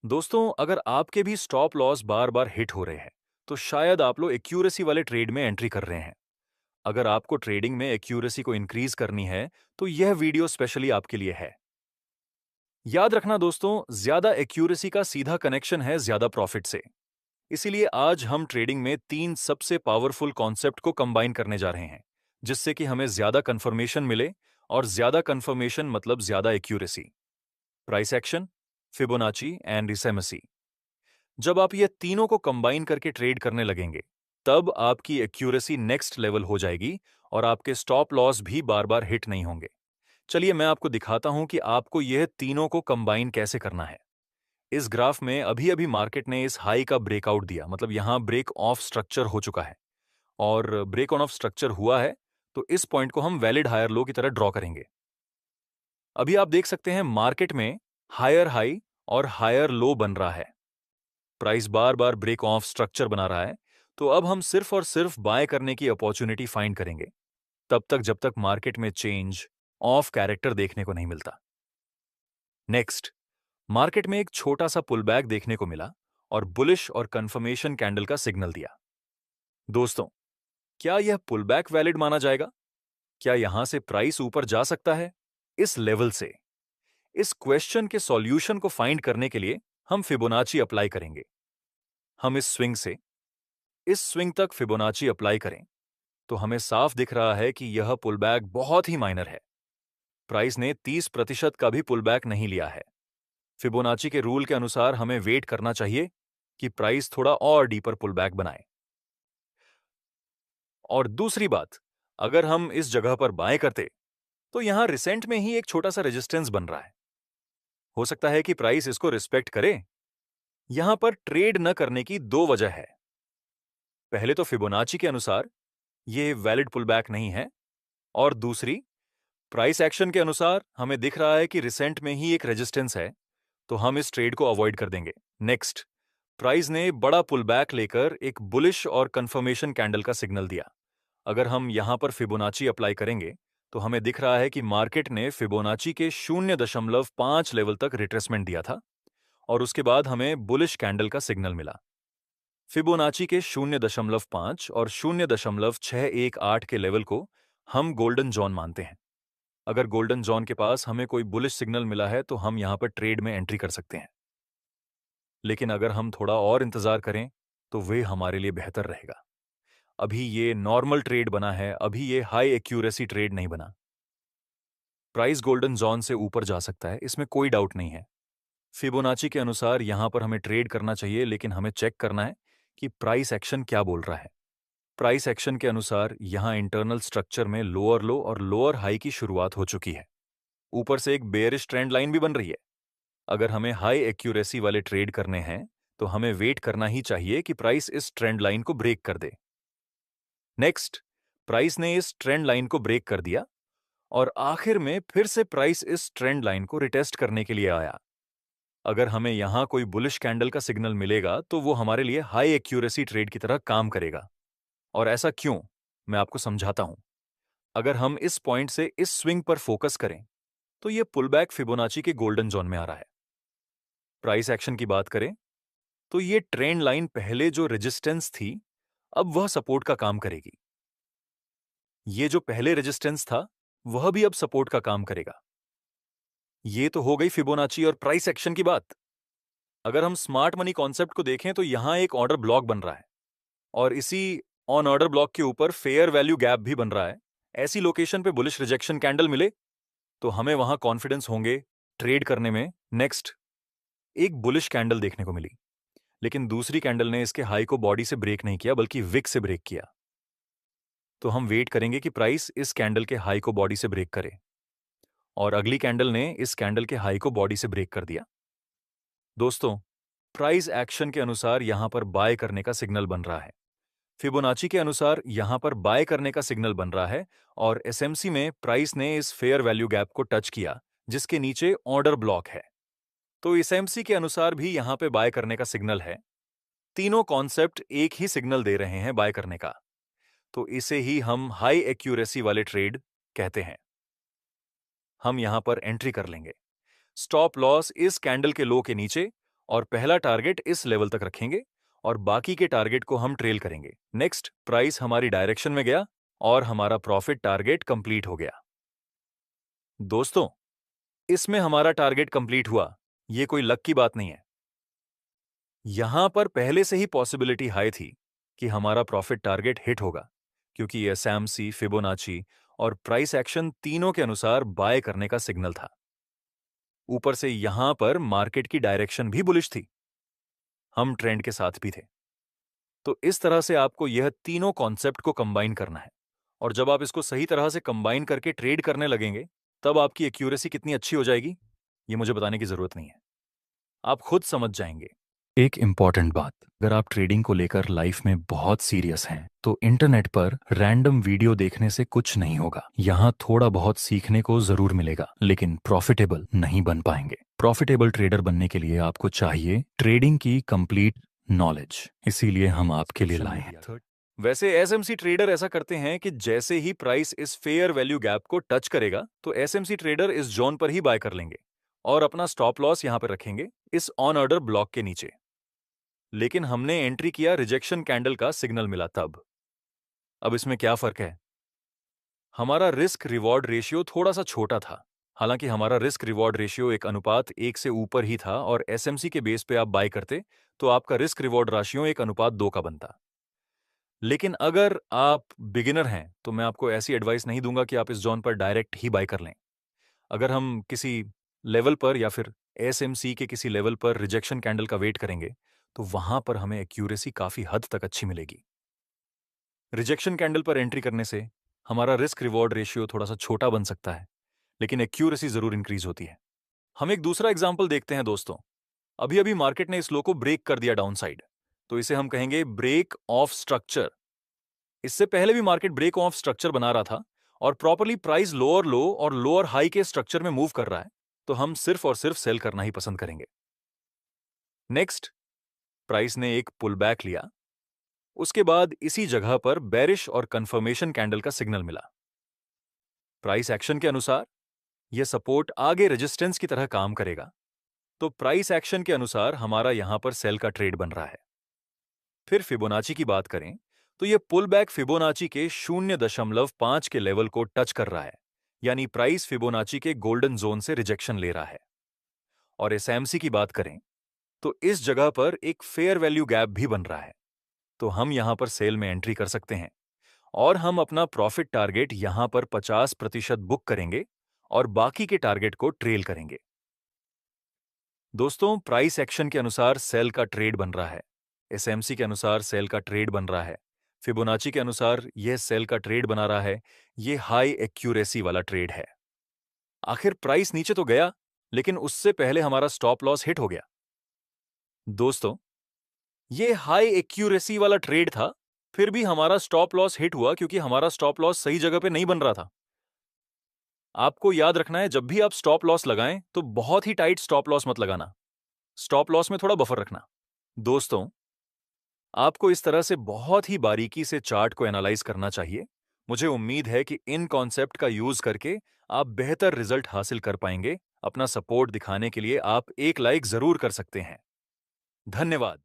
दोस्तों, अगर आपके भी स्टॉप लॉस बार बार हिट हो रहे हैं तो शायद आप लोग एक्यूरेसी वाले ट्रेड में एंट्री कर रहे हैं। अगर आपको ट्रेडिंग में एक्यूरेसी को इंक्रीज करनी है तो यह वीडियो स्पेशली आपके लिए है। याद रखना दोस्तों, ज्यादा एक्यूरेसी का सीधा कनेक्शन है ज्यादा प्रॉफिट से। इसीलिए आज हम ट्रेडिंग में तीन सबसे पावरफुल कॉन्सेप्ट को कंबाइन करने जा रहे हैं, जिससे कि हमें ज्यादा कंफर्मेशन मिले। और ज्यादा कंफर्मेशन मतलब ज्यादा accuracy. Price action, Fibonacci and रिसेमसी। जब आप ये तीनों को कंबाइन करके ट्रेड करने लगेंगे, तब आपकी एक्यूरेसी नेक्स्ट लेवल हो जाएगी और आपके स्टॉप लॉस भी बार बार हिट नहीं होंगे। चलिए मैं आपको दिखाता हूं कि आपको यह तीनों को कंबाइन कैसे करना है। इस ग्राफ में अभी अभी मार्केट ने इस हाई का ब्रेकआउट दिया, मतलब यहां ब्रेक ऑफ स्ट्रक्चर हो चुका है। और ब्रेक ऑन ऑफ स्ट्रक्चर हुआ है तो इस पॉइंट को हम वैलिड हायर लो की तरह ड्रॉ करेंगे। अभी आप देख सकते हैं मार्केट में हायर हाई और हायर लो बन रहा है। प्राइस बार बार ब्रेक ऑफ स्ट्रक्चर बना रहा है। तो अब हम सिर्फ और सिर्फ बाय करने की अपॉर्चुनिटी फाइंड करेंगे, तब तक जब तक मार्केट में चेंज ऑफ कैरेक्टर देखने को नहीं मिलता। नेक्स्ट, मार्केट में एक छोटा सा पुल बैक देखने को मिला और बुलिश और कंफर्मेशन कैंडल का सिग्नल दिया। दोस्तों, क्या यह पुल बैक वैलिड माना जाएगा? क्या यहां से प्राइस ऊपर जा सकता है इस लेवल से? इस क्वेश्चन के सॉल्यूशन को फाइंड करने के लिए हम फिबोनाची अप्लाई करेंगे। हम इस स्विंग तक फिबोनाची अप्लाई करें तो हमें साफ दिख रहा है कि यह पुलबैक बहुत ही माइनर है। प्राइस ने 30% का भी पुलबैक नहीं लिया है। फिबोनाची के रूल के अनुसार हमें वेट करना चाहिए कि प्राइस थोड़ा और डीपर पुलबैक बनाए। और दूसरी बात, अगर हम इस जगह पर बाय करते तो यहां रिसेंट में ही एक छोटा सा रेजिस्टेंस बन रहा है। हो सकता है कि प्राइस इसको रिस्पेक्ट करे। यहां पर ट्रेड न करने की दो वजह है। पहले तो फिबोनाची के अनुसार यह वैलिड पुलबैक नहीं है, और दूसरी, प्राइस एक्शन के अनुसार हमें दिख रहा है कि रिसेंट में ही एक रेजिस्टेंस है, तो हम इस ट्रेड को अवॉइड कर देंगे। नेक्स्ट, प्राइस ने बड़ा पुलबैक लेकर एक बुलिश और कंफर्मेशन कैंडल का सिग्नल दिया। अगर हम यहां पर फिबोनाची अप्लाई करेंगे तो हमें दिख रहा है कि मार्केट ने फिबोनाची के 0.5 लेवल तक रिट्रेसमेंट दिया था और उसके बाद हमें बुलिश कैंडल का सिग्नल मिला। फिबोनाची के 0.5 और 0.618 के लेवल को हम गोल्डन जॉन मानते हैं। अगर गोल्डन जॉन के पास हमें कोई बुलिश सिग्नल मिला है तो हम यहां पर ट्रेड में एंट्री कर सकते हैं। लेकिन अगर हम थोड़ा और इंतजार करें तो वे हमारे लिए बेहतर रहेगा। अभी ये नॉर्मल ट्रेड बना है, अभी ये हाई एक्यूरेसी ट्रेड नहीं बना। प्राइस गोल्डन जॉन से ऊपर जा सकता है, इसमें कोई डाउट नहीं है। फिबोनाची के अनुसार यहां पर हमें ट्रेड करना चाहिए, लेकिन हमें चेक करना है कि प्राइस एक्शन क्या बोल रहा है। प्राइस एक्शन के अनुसार यहां इंटरनल स्ट्रक्चर में लोअर लो और लोअर हाई की शुरुआत हो चुकी है। ऊपर से एक बेयरिश ट्रेंड लाइन भी बन रही है। अगर हमें हाई एक्यूरेसी वाले ट्रेड करने हैं तो हमें वेट करना ही चाहिए कि प्राइस इस ट्रेंड लाइन को ब्रेक कर दे। नेक्स्ट, प्राइस ने इस ट्रेंड लाइन को ब्रेक कर दिया और आखिर में फिर से प्राइस इस ट्रेंड लाइन को रिटेस्ट करने के लिए आया। अगर हमें यहां कोई बुलिश कैंडल का सिग्नल मिलेगा तो वो हमारे लिए हाई एक्यूरेसी ट्रेड की तरह काम करेगा। और ऐसा क्यों, मैं आपको समझाता हूं। अगर हम इस पॉइंट से इस स्विंग पर फोकस करें तो ये पुलबैक फिबोनाची के गोल्डन जोन में आ रहा है। प्राइस एक्शन की बात करें तो ये ट्रेंड लाइन पहले जो रेजिस्टेंस थी, अब वह सपोर्ट का काम करेगी। ये जो पहले रेजिस्टेंस था वह भी अब सपोर्ट का काम करेगा। ये तो हो गई फिबोनाची और प्राइस एक्शन की बात। अगर हम स्मार्ट मनी कॉन्सेप्ट को देखें तो यहां एक ऑर्डर ब्लॉक बन रहा है और इसी ऑन ऑर्डर ब्लॉक के ऊपर फेयर वैल्यू गैप भी बन रहा है। ऐसी लोकेशन पे बुलिश रिजेक्शन कैंडल मिले तो हमें वहां कॉन्फिडेंस होंगे ट्रेड करने में। नेक्स्ट, एक बुलिश कैंडल देखने को मिली, लेकिन दूसरी कैंडल ने इसके हाई को बॉडी से ब्रेक नहीं किया बल्कि विक से ब्रेक किया। तो हम वेट करेंगे कि प्राइस इस कैंडल के हाई को बॉडी से ब्रेक करे, और अगली कैंडल ने इस कैंडल के हाई को बॉडी से ब्रेक कर दिया। दोस्तों, प्राइस एक्शन के अनुसार यहां पर बाय करने का सिग्नल बन रहा है। फिबोनाची के अनुसार यहां पर बाय करने का सिग्नल बन रहा है और एसएमसी में प्राइस ने इस फेयर वैल्यू गैप को टच किया जिसके नीचे ऑर्डर ब्लॉक है। तो एसएमसी के अनुसार भी यहां पे बाय करने का सिग्नल है। तीनों कॉन्सेप्ट एक ही सिग्नल दे रहे हैं बाय करने का, तो इसे ही हम हाई एक्यूरेसी वाले ट्रेड कहते हैं। हम यहां पर एंट्री कर लेंगे। स्टॉप लॉस इस कैंडल के लो के नीचे और पहला टारगेट इस लेवल तक रखेंगे और बाकी के टारगेट को हम ट्रेल करेंगे। नेक्स्ट, प्राइस हमारी डायरेक्शन में गया और हमारा प्रॉफिट टारगेट कंप्लीट हो गया। दोस्तों, इसमें हमारा टारगेट कंप्लीट हुआ, ये कोई लक की बात नहीं है। यहां पर पहले से ही पॉसिबिलिटी हाई थी कि हमारा प्रॉफिट टारगेट हिट होगा, क्योंकि एसएमसी, फिबोनाची और प्राइस एक्शन तीनों के अनुसार बाय करने का सिग्नल था। ऊपर से यहां पर मार्केट की डायरेक्शन भी बुलिश थी, हम ट्रेंड के साथ भी थे। तो इस तरह से आपको यह तीनों कॉन्सेप्ट को कंबाइन करना है, और जब आप इसको सही तरह से कंबाइन करके ट्रेड करने लगेंगे, तब आपकी एक्यूरेसी कितनी अच्छी हो जाएगी, ये मुझे बताने की जरूरत नहीं है, आप खुद समझ जाएंगे। एक इंपॉर्टेंट बात, अगर आप ट्रेडिंग को लेकर लाइफ में बहुत सीरियस हैं, तो इंटरनेट पर रैंडम वीडियो देखने से कुछ नहीं होगा। यहाँ थोड़ा बहुत सीखने को जरूर मिलेगा, लेकिन प्रॉफिटेबल नहीं बन पाएंगे। प्रॉफिटेबल ट्रेडर बनने के लिए आपको चाहिए ट्रेडिंग की कंप्लीट नॉलेज, इसीलिए हम आपके लिए लाए हैं। वैसे एसएमसी ट्रेडर ऐसा करते हैं कि जैसे ही प्राइस इस फेयर वैल्यू गैप को टच करेगा, तो एसएमसी ट्रेडर इस जोन पर ही बाय कर लेंगे और अपना स्टॉप लॉस यहां पर रखेंगे, इस ऑन ऑर्डर ब्लॉक के नीचे। लेकिन हमने एंट्री किया रिजेक्शन कैंडल का सिग्नल मिला तब। अब इसमें क्या फर्क है? हमारा रिस्क रिवॉर्ड रेशियो थोड़ा सा छोटा था। हालांकि हमारा रिस्क रिवॉर्ड रेशियो एक अनुपात 1 से ऊपर ही था, और एसएमसी के बेस पे आप बाय करते तो आपका रिस्क रिवॉर्ड राशियो एक अनुपात 2 का बनता। लेकिन अगर आप बिगिनर हैं, तो मैं आपको ऐसी एडवाइस नहीं दूंगा कि आप इस जोन पर डायरेक्ट ही बाय कर लें। अगर हम किसी लेवल पर या फिर एसएमसी के किसी लेवल पर रिजेक्शन कैंडल का वेट करेंगे, तो वहां पर हमें एक्यूरेसी काफी हद तक अच्छी मिलेगी। रिजेक्शन कैंडल पर एंट्री करने से हमारा रिस्क रिवॉर्ड रेशियो थोड़ा सा छोटा बन सकता है, लेकिन एक्यूरेसी जरूर इंक्रीज होती है। हम एक दूसरा एग्जाम्पल देखते हैं दोस्तों। अभी अभी मार्केट ने इस लो को ब्रेक कर दिया डाउनसाइड, तो इसे हम कहेंगे ब्रेक ऑफ स्ट्रक्चर। इससे पहले भी मार्केट ब्रेक ऑफ स्ट्रक्चर बना रहा था और प्रॉपरली प्राइस लोअर लो और लोअर हाई के स्ट्रक्चर में मूव कर रहा है, तो हम सिर्फ और सिर्फ सेल करना ही पसंद करेंगे। नेक्स्ट, प्राइस ने एक पुल बैक लिया, उसके बाद इसी जगह पर बेरिश और कंफर्मेशन कैंडल का सिग्नल मिला। प्राइस एक्शन के अनुसार यह सपोर्ट आगे रेजिस्टेंस की तरह काम करेगा, तो प्राइस एक्शन के अनुसार हमारा यहां पर सेल का ट्रेड बन रहा है। फिर फिबोनाची की बात करें तो यह पुल बैक फिबोनाची के 0.5 के लेवल को टच कर रहा है, यानी प्राइस फिबोनाची के गोल्डन जोन से रिजेक्शन ले रहा है। और एसएमसी की बात करें तो इस जगह पर एक फेयर वैल्यू गैप भी बन रहा है, तो हम यहां पर सेल में एंट्री कर सकते हैं और हम अपना प्रॉफिट टारगेट यहां पर 50% बुक करेंगे और बाकी के टारगेट को ट्रेल करेंगे। दोस्तों, प्राइस एक्शन के अनुसार सेल का ट्रेड बन रहा है, एसएमसी के अनुसार सेल का ट्रेड बन रहा है, फिबोनाची के अनुसार यह सेल का ट्रेड बना रहा है। यह हाई एक्यूरेसी वाला ट्रेड है। आखिर प्राइस नीचे तो गया, लेकिन उससे पहले हमारा स्टॉप लॉस हिट हो गया। दोस्तों, यह हाई एक्यूरेसी वाला ट्रेड था, फिर भी हमारा स्टॉप लॉस हिट हुआ क्योंकि हमारा स्टॉप लॉस सही जगह पे नहीं बन रहा था। आपको याद रखना है, जब भी आप स्टॉप लॉस लगाएं तो बहुत ही टाइट स्टॉप लॉस मत लगाना, स्टॉप लॉस में थोड़ा बफर रखना। दोस्तों, आपको इस तरह से बहुत ही बारीकी से चार्ट को एनालाइज करना चाहिए। मुझे उम्मीद है कि इन कॉन्सेप्ट का यूज करके आप बेहतर रिजल्ट हासिल कर पाएंगे। अपना सपोर्ट दिखाने के लिए आप एक लाइक जरूर कर सकते हैं। धन्यवाद।